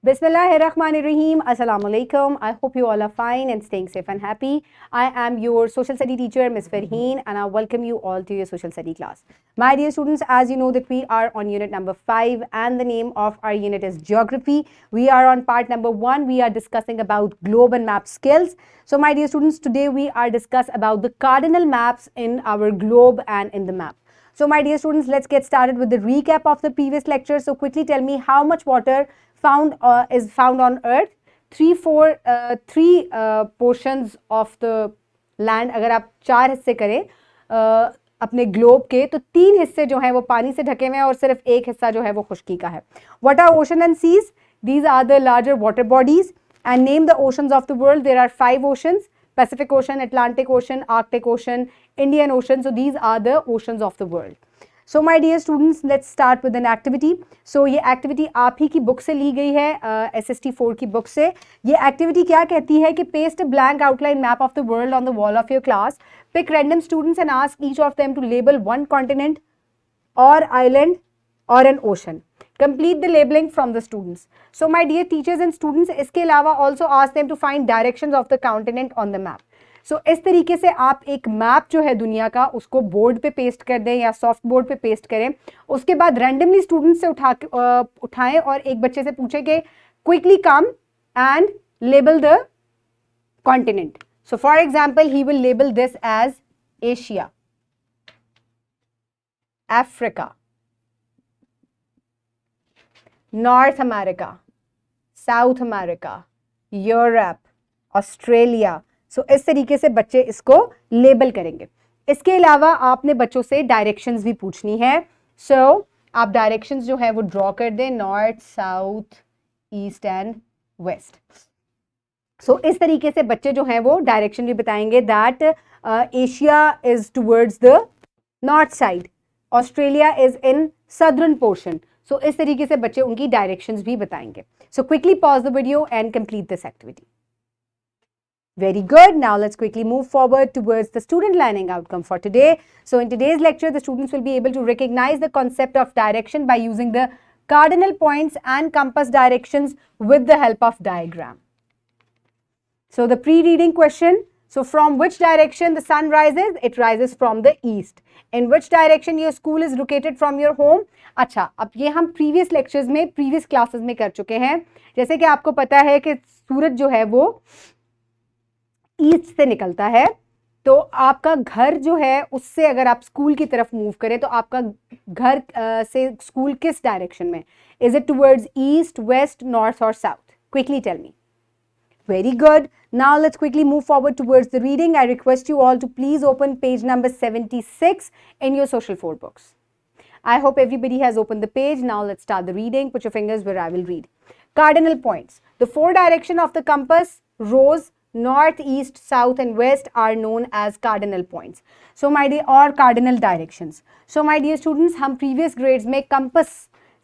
Bismillahirrahmanirrahim. Assalamu alaikum. I hope you all are fine and staying safe and happy. I am your social study teacher, Ms. Farheen, and I welcome you all to your social study class. My dear students, as you know that we are on unit number 5 and the name of our unit is Geography. We are on part number 1. We are discussing about globe and map skills. So my dear students, today we are discuss about the cardinal maps in our globe and in the map. So my dear students, let's get started with the recap of the previous lecture. So quickly tell me how much water is found on earth. Three portions of the land. अगर आप 4 हिस्से करें अपने globe के, तो 3 हिस्से जो हैं वो पानी से ढके हुए हैं और सिर्फ 1 हिस्सा जो है वो खुश्की का है. What are ocean and seas? These are the larger water bodies. And name the oceans of the world. There are 5 oceans: Pacific Ocean, Atlantic Ocean, Arctic Ocean, Indian Ocean. So these are the oceans of the world. So my dear students, let's start with an activity. So ये activity आप ही की book से ली गई है, SST 4 की book से. ये activity क्या कहती है कि paste a blank outline map of the world on the wall of your class. Pick random students and ask each of them to label one continent or island or an ocean. Complete the labeling from the students. So my dear teachers and students, इसके अलावा also ask them to find directions of the continent on the map. So इस तरीके से आप एक map जो है दुनिया का उसको बोर्ड पे पेस्ट कर दें या सॉफ्ट बोर्ड पे पेस्ट करें. उसके बाद रैंडमली स्टूडेंट्स से उठाएं और एक बच्चे से पूछें कि quickly come and label the continent. So for example he will label this as Asia, Africa, North America, South America, Europe, Australia. So इस तरीके से बच्चे इसको लेबल करेंगे. इसके अलावा आपने बच्चों से डायरेक्शंस भी पूछनी है. सो आप डायरेक्शंस जो है वो ड्रॉ कर दें, north, south, east and west. So इस तरीके से बच्चे जो हैं वो डायरेक्शन भी बताएंगे that Asia is towards the north side, Australia is in southern portion. So इस तरीके से बच्चे उनकी डायरेक्शंस भी बताएंगे. So quickly pause the video and complete this activity. Very good. Now let's quickly move forward towards the student learning outcome for today. So in today's lecture, the students will be able to recognize the concept of direction by using the cardinal points and compass directions with the help of diagram. So the pre-reading question. So from which direction the sun rises? It rises from the east. In which direction your school is located from your home? अच्छा, अब ये हम previous lectures में, previous classes में कर चुके हैं. जैसे कि आपको पता है कि सूरज जो है वो ईस्ट से निकलता है, तो आपका घर जो है उससे अगर आप स्कूल की तरफ मूव करें तो आपका घर से स्कूल किस डायरेक्शन में? Is it towards east, west, north और south? Quickly tell me. Very good. Now let's quickly move forward towards the reading. I request you all to please open page number 76 in your social 4 books. I hope everybody has opened the page. Now let's start the reading. Put your fingers where I will read. Cardinal points. The 4 directions of the compass rose north, east, south and west are known as cardinal points. So my dear, or cardinal directions. So my dear students, हम previous grades में compass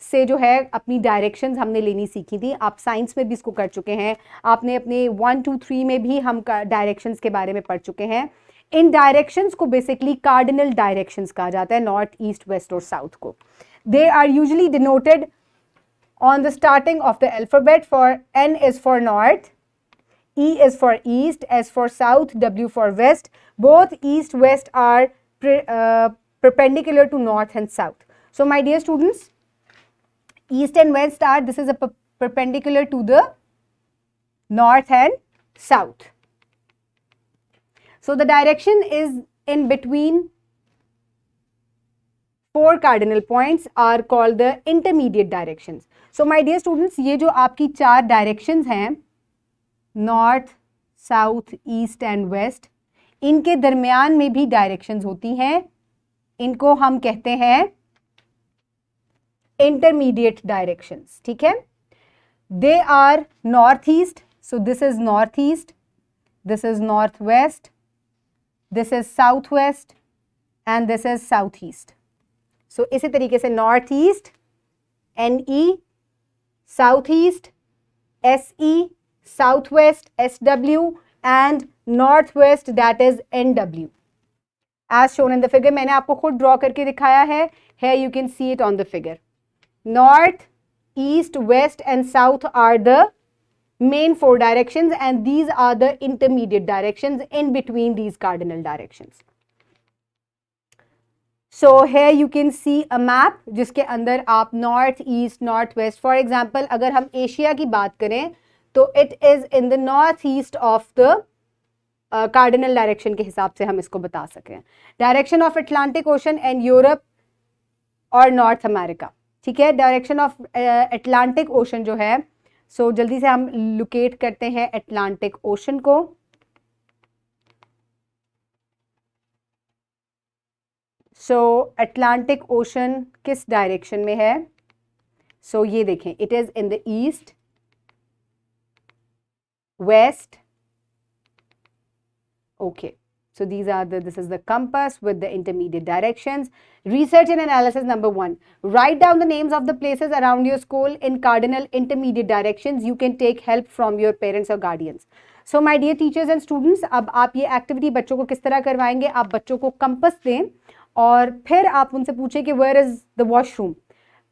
से जो है अपनी directions हमने लेनी सीखी थी. आप साइंस में भी इसको कर चुके हैं. आपने अपने 1, 2, 3 में भी हम डायरेक्शंस के बारे में पढ़ चुके हैं. इन डायरेक्शंस को बेसिकली कार्डिनल डायरेक्शंस कहा जाता है, नॉर्थ, ईस्ट, वेस्ट और साउथ को. They are usually denoted on the starting of the alphabet. For N is for north, E is for east, S for south, W for west. Both east, west are perpendicular to north and south. So my dear students, east and west are, this is a perpendicular to the north and south. So the direction is in between 4 cardinal points are called the intermediate directions. So my dear students, ये जो आपकी 4 directions हैं, north, south, east and west, इनके दरमियान में भी directions होती हैं. इनको हम कहते हैं इंटरमीडिएट डायरेक्शंस. ठीक है. They are north east. So this is north east, this is north west, this is south west and this is south east. So इसी तरीके से north east NE, south east SE, southwest SW and northwest that is NW. As shown in the figure, मैंने आपको खुद draw करके दिखाया है. Here you can see it on the figure. North east, west and south are the main 4 directions, and these are the intermediate directions in between these cardinal directions. So here you can see a map जिसके अंदर आप north east north west, for example अगर हम Asia की बात करें तो it is in the north east of the cardinal direction के हिसाब से हम इसको बता सकें. Direction of Atlantic ocean and Europe और नॉर्थ अमेरिका. ठीक है, डायरेक्शन ऑफ अटलांटिक ओशन जो है, सो जल्दी से हम लोकेट करते हैं अटलांटिक ओशन को. सो अटलांटिक ओशन किस डायरेक्शन में है? सो ये देखें, it is in the east, west. Okay, so this is the compass with the intermediate directions. Research and analysis number 1. Write down the names of the places around your school in cardinal intermediate directions. You can take help from your parents or guardians. So my dear teachers and students, अब आप ये activity बच्चों को किस तरह करवाएंगे? आप बच्चों को कंपस दें और फिर आप उनसे पूछें कि वेयर इज द वॉशरूम.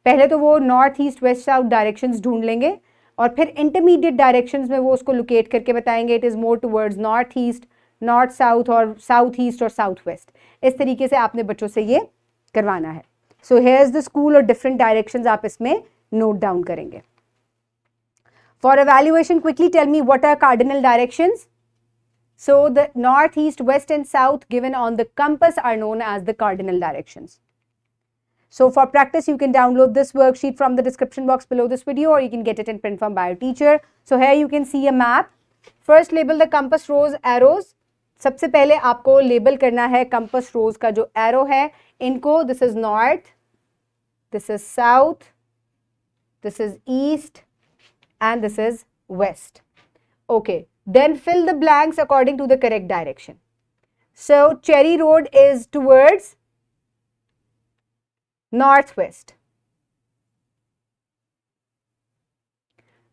पहले तो वो north east west south directions ढूंढ लेंगे और फिर इंटरमीडिएट डायरेक्शंस में वो उसको लोकेट करके बताएंगे it is more towards north east, north south और साउथ ईस्ट और साउथ वेस्ट. इस तरीके से आपने बच्चों से ये करवाना है. So here is the school और डिफरेंट डायरेक्शंस आप इसमें नोट डाउन करेंगे. For evaluation, quickly tell me what are cardinal directions. So the north, east, west and south given on the compass are known as the cardinal directions. So for practice, you can download this worksheet from the description box below this video, or you can get it in print form by your teacher. So here you can see a map. First label the compass rose arrows. सबसे पहले आपको label करना है compass rose का जो arrow है इनको. This is north, this is south, this is east and this is west. Okay, then fill the blanks according to the correct direction. So Cherry Road is towards northwest.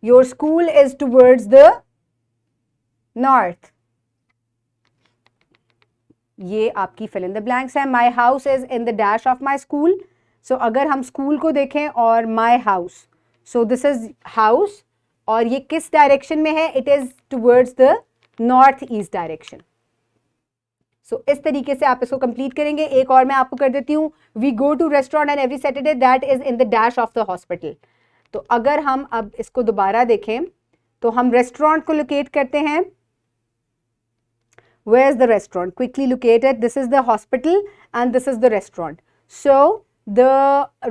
Your school is towards the north. ये आपकी fill in the blanks है. My house is in the dash of my school. So अगर हम school को देखें और my house, so this is house और ये किस direction में है? It is towards the north east direction. सो इस तरीके से आप इसको कंप्लीट करेंगे. एक और मैं आपको कर देती हूँ. We go to restaurant and every Saturday that is in the dash of the hospital. तो अगर हम अब इसको दोबारा देखें तो हम रेस्टोरेंट को लोकेट करते हैं. Where is the restaurant? Quickly located. This is the hospital and this is the restaurant. So the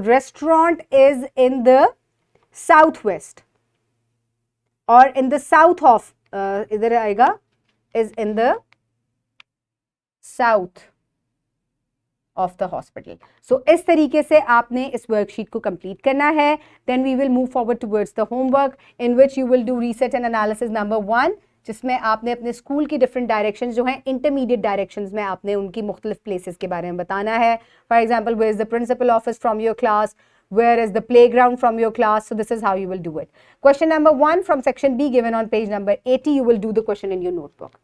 restaurant is in the south west और इन द साउथ ऑफ इधर आएगा is in the south of the hospital. So इस तरीके से आपने इस worksheet को complete करना है. Then we will move forward towards the homework in which you will do research and analysis number 1, जिसमें आपने अपने स्कूल की डिफरेंट डायरेक्शंस जो हैं इंटरमीडिएट डायरेक्शंस में आपने उनकी मुख्तलिफ प्लेसेस के बारे में बताना है. For example, where is the principal office from your class, where is the playground from your class. So this is how you will do it. Question number 1 from section B given on page number 80. You will do the question in your notebook.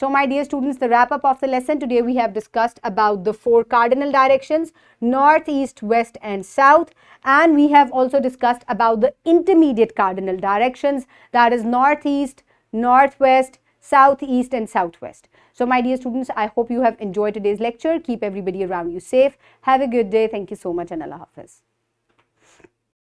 So my dear students, the wrap up of the lesson today, we have discussed about the 4 cardinal directions, north, east, west and south, and we have also discussed about the intermediate cardinal directions, that is northeast, northwest, southeast and southwest. So my dear students, I hope you have enjoyed today's lecture. Keep everybody around you safe. Have a good day. Thank you so much and Allah Hafiz.